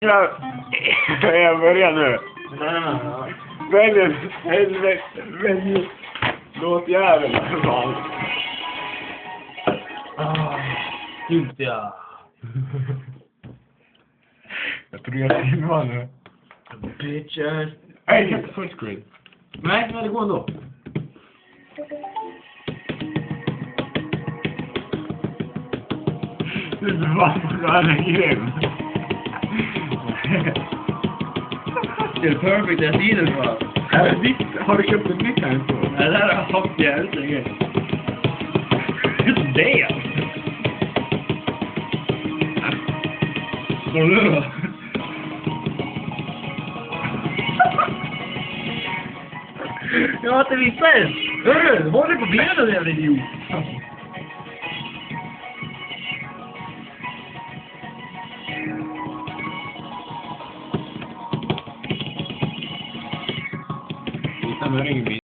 Jag börjar nu. Helvete. Låt jäveln fan. Gud ja. Jag tror jag filmar nu. Bitches. Nej, inte full screen. Nej, men det går ändå. Du är fan grym. Det är perfekt, jag ser det bara. Har du köpt en nytt här på? Det där har jag haft jävligt länge. Just det! Står du då? Jag har inte visat än! Hörru, håller på benen jävla idiot! Visa mig ringen.